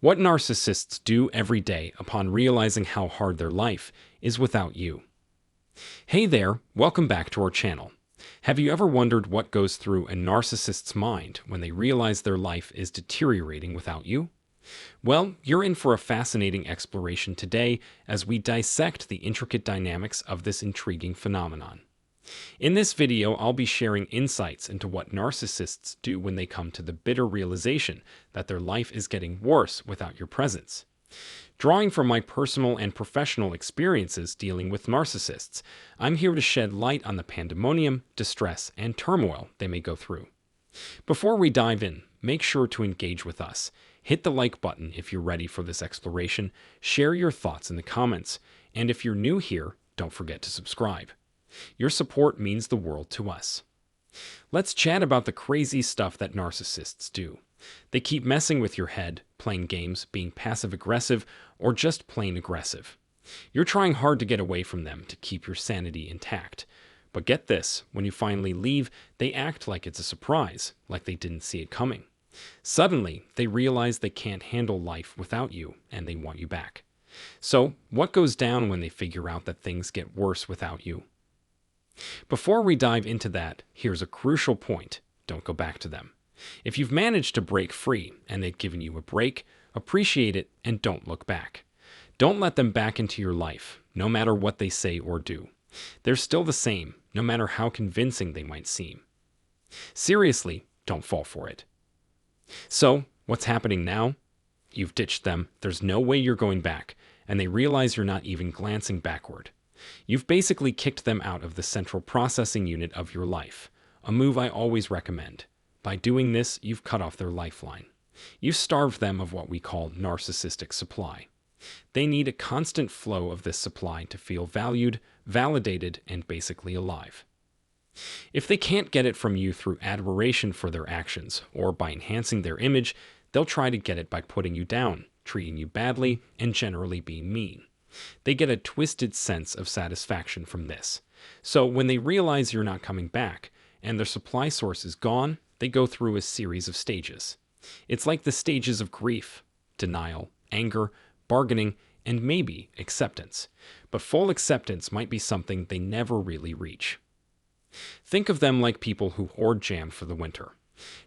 What narcissists do every day upon realizing how hard their life is without you. Hey there, welcome back to our channel. Have you ever wondered what goes through a narcissist's mind when they realize their life is deteriorating without you? Well, you're in for a fascinating exploration today as we dissect the intricate dynamics of this intriguing phenomenon. In this video, I'll be sharing insights into what narcissists do when they come to the bitter realization that their life is getting worse without your presence. Drawing from my personal and professional experiences dealing with narcissists, I'm here to shed light on the pandemonium, distress, and turmoil they may go through. Before we dive in, make sure to engage with us. Hit the like button if you're ready for this exploration, share your thoughts in the comments, and if you're new here, don't forget to subscribe. Your support means the world to us. Let's chat about the crazy stuff that narcissists do. They keep messing with your head, playing games, being passive-aggressive, or just plain aggressive. You're trying hard to get away from them to keep your sanity intact. But get this, when you finally leave, they act like it's a surprise, like they didn't see it coming. Suddenly, they realize they can't handle life without you, and they want you back. So, what goes down when they figure out that things get worse without you? Before we dive into that, here's a crucial point. Don't go back to them. If you've managed to break free and they've given you a break, appreciate it and don't look back. Don't let them back into your life, no matter what they say or do. They're still the same, no matter how convincing they might seem. Seriously, don't fall for it. So, what's happening now? You've ditched them, there's no way you're going back, and they realize you're not even glancing backward. You've basically kicked them out of the central processing unit of your life, a move I always recommend. By doing this, you've cut off their lifeline. You've starved them of what we call narcissistic supply. They need a constant flow of this supply to feel valued, validated, and basically alive. If they can't get it from you through admiration for their actions or by enhancing their image, they'll try to get it by putting you down, treating you badly, and generally being mean. They get a twisted sense of satisfaction from this. So when they realize you're not coming back and their supply source is gone, they go through a series of stages. It's like the stages of grief, denial, anger, bargaining, and maybe acceptance. But full acceptance might be something they never really reach. Think of them like people who hoard jam for the winter.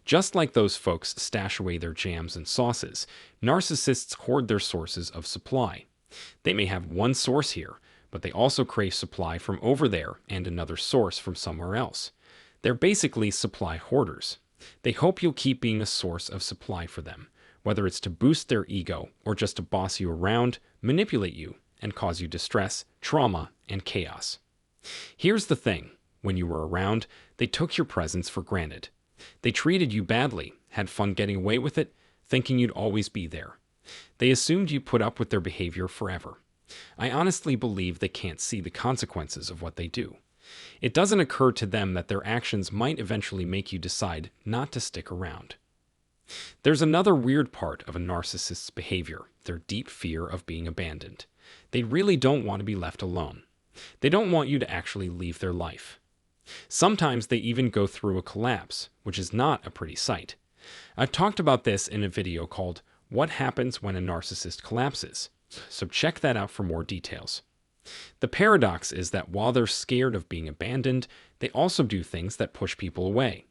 Just like those folks stash away their jams and sauces, narcissists hoard their sources of supply. They may have one source here, but they also crave supply from over there and another source from somewhere else. They're basically supply hoarders. They hope you'll keep being a source of supply for them, whether it's to boost their ego or just to boss you around, manipulate you, and cause you distress, trauma, and chaos. Here's the thing. When you were around, they took your presence for granted. They treated you badly, had fun getting away with it, thinking you'd always be there. They assumed you put up with their behavior forever. I honestly believe they can't see the consequences of what they do. It doesn't occur to them that their actions might eventually make you decide not to stick around. There's another weird part of a narcissist's behavior, their deep fear of being abandoned. They really don't want to be left alone. They don't want you to actually leave their life. Sometimes they even go through a collapse, which is not a pretty sight. I've talked about this in a video called What Happens When a Narcissist Collapses, so check that out for more details. The paradox is that while they're scared of being abandoned, they also do things that push people away.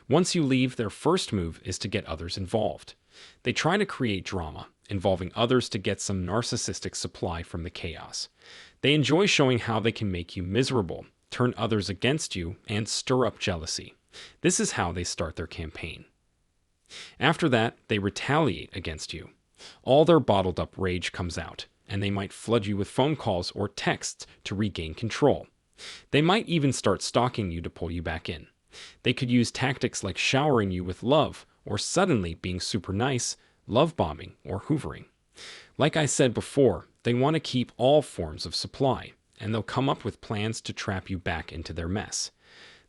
Once you leave, their first move is to get others involved. They try to create drama, involving others to get some narcissistic supply from the chaos. They enjoy showing how they can make you miserable, turn others against you, and stir up jealousy. This is how they start their campaign. After that, they retaliate against you. All their bottled up rage comes out, and they might flood you with phone calls or texts to regain control. They might even start stalking you to pull you back in. They could use tactics like showering you with love, or suddenly being super nice, love bombing, or hoovering. Like I said before, they want to keep all forms of supply, and they'll come up with plans to trap you back into their mess.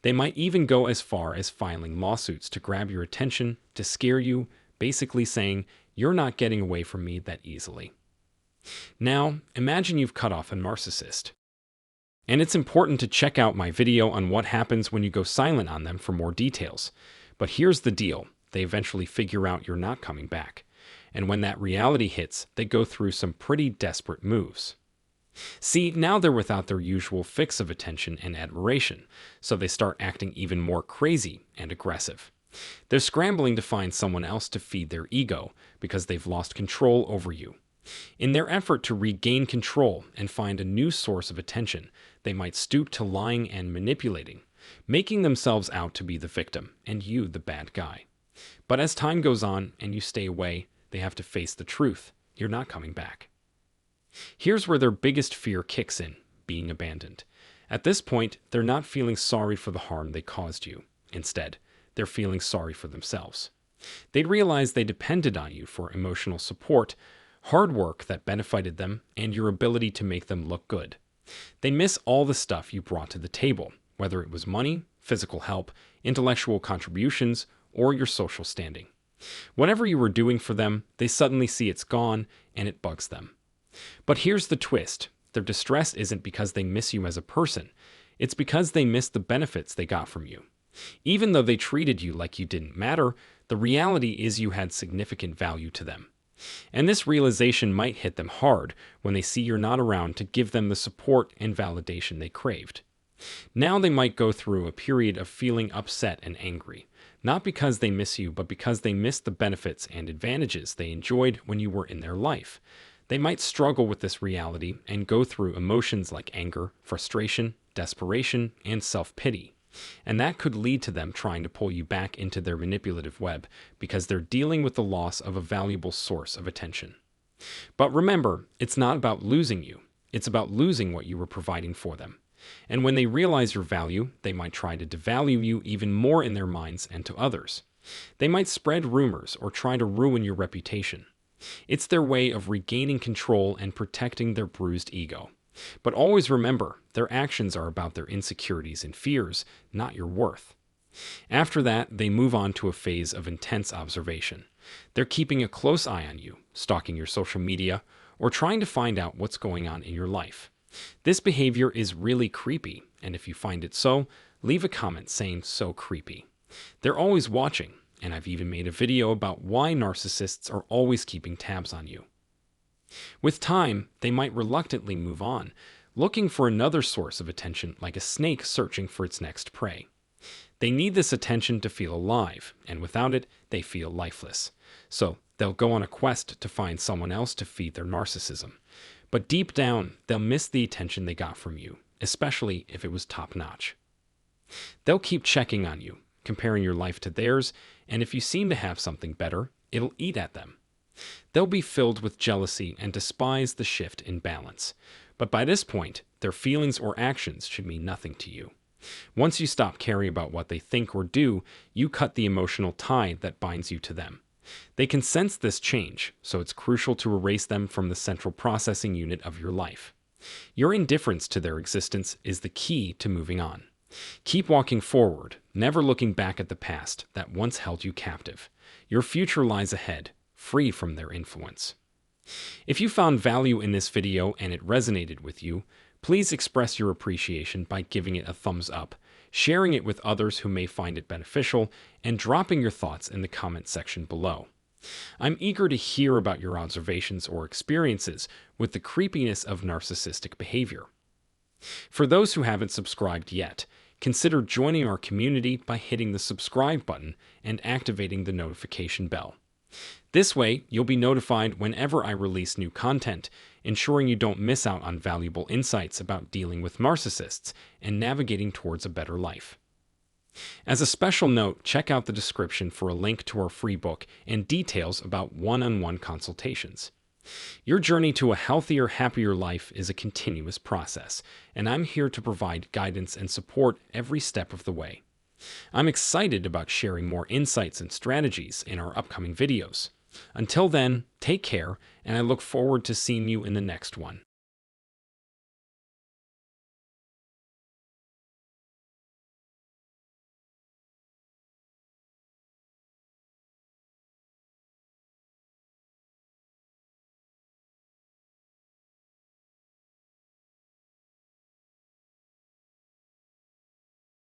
They might even go as far as filing lawsuits to grab your attention, to scare you, basically saying, "You're not getting away from me that easily." Now, imagine you've cut off a narcissist. And it's important to check out my video on what happens when you go silent on them for more details. But here's the deal. They eventually figure out you're not coming back. And when that reality hits, they go through some pretty desperate moves. See, now they're without their usual fix of attention and admiration, so they start acting even more crazy and aggressive. They're scrambling to find someone else to feed their ego because they've lost control over you. In their effort to regain control and find a new source of attention, they might stoop to lying and manipulating, making themselves out to be the victim and you the bad guy. But as time goes on and you stay away, they have to face the truth. You're not coming back. Here's where their biggest fear kicks in: being abandoned. At this point, they're not feeling sorry for the harm they caused you. Instead, they're feeling sorry for themselves. They realize they depended on you for emotional support, hard work that benefited them, and your ability to make them look good. They miss all the stuff you brought to the table, whether it was money, physical help, intellectual contributions, or your social standing. Whatever you were doing for them, they suddenly see it's gone, and it bugs them. But here's the twist. Their distress isn't because they miss you as a person. It's because they miss the benefits they got from you. Even though they treated you like you didn't matter, the reality is you had significant value to them. And this realization might hit them hard when they see you're not around to give them the support and validation they craved. Now they might go through a period of feeling upset and angry, not because they miss you, but because they miss the benefits and advantages they enjoyed when you were in their life. They might struggle with this reality and go through emotions like anger, frustration, desperation, and self-pity. And that could lead to them trying to pull you back into their manipulative web because they're dealing with the loss of a valuable source of attention. But remember, it's not about losing you. It's about losing what you were providing for them. And when they realize your value, they might try to devalue you even more in their minds and to others. They might spread rumors or try to ruin your reputation. It's their way of regaining control and protecting their bruised ego. But always remember, their actions are about their insecurities and fears, not your worth. After that, they move on to a phase of intense observation. They're keeping a close eye on you, stalking your social media, or trying to find out what's going on in your life. This behavior is really creepy, and if you find it so, leave a comment saying "so creepy." They're always watching, and I've even made a video about why narcissists are always keeping tabs on you. With time, they might reluctantly move on, looking for another source of attention like a snake searching for its next prey. They need this attention to feel alive, and without it, they feel lifeless. So they'll go on a quest to find someone else to feed their narcissism. But deep down, they'll miss the attention they got from you, especially if it was top-notch. They'll keep checking on you, comparing your life to theirs, and if you seem to have something better, it'll eat at them. They'll be filled with jealousy and despise the shift in balance. But by this point, their feelings or actions should mean nothing to you. Once you stop caring about what they think or do, you cut the emotional tie that binds you to them. They can sense this change, so it's crucial to erase them from the central processing unit of your life. Your indifference to their existence is the key to moving on. Keep walking forward, never looking back at the past that once held you captive. Your future lies ahead, free from their influence. If you found value in this video and it resonated with you, please express your appreciation by giving it a thumbs up, sharing it with others who may find it beneficial, and dropping your thoughts in the comment section below. I'm eager to hear about your observations or experiences with the creepiness of narcissistic behavior. For those who haven't subscribed yet, consider joining our community by hitting the subscribe button and activating the notification bell. This way, you'll be notified whenever I release new content, ensuring you don't miss out on valuable insights about dealing with narcissists and navigating towards a better life. As a special note, check out the description for a link to our free book and details about one-on-one consultations. Your journey to a healthier, happier life is a continuous process, and I'm here to provide guidance and support every step of the way. I'm excited about sharing more insights and strategies in our upcoming videos. Until then, take care, and I look forward to seeing you in the next one.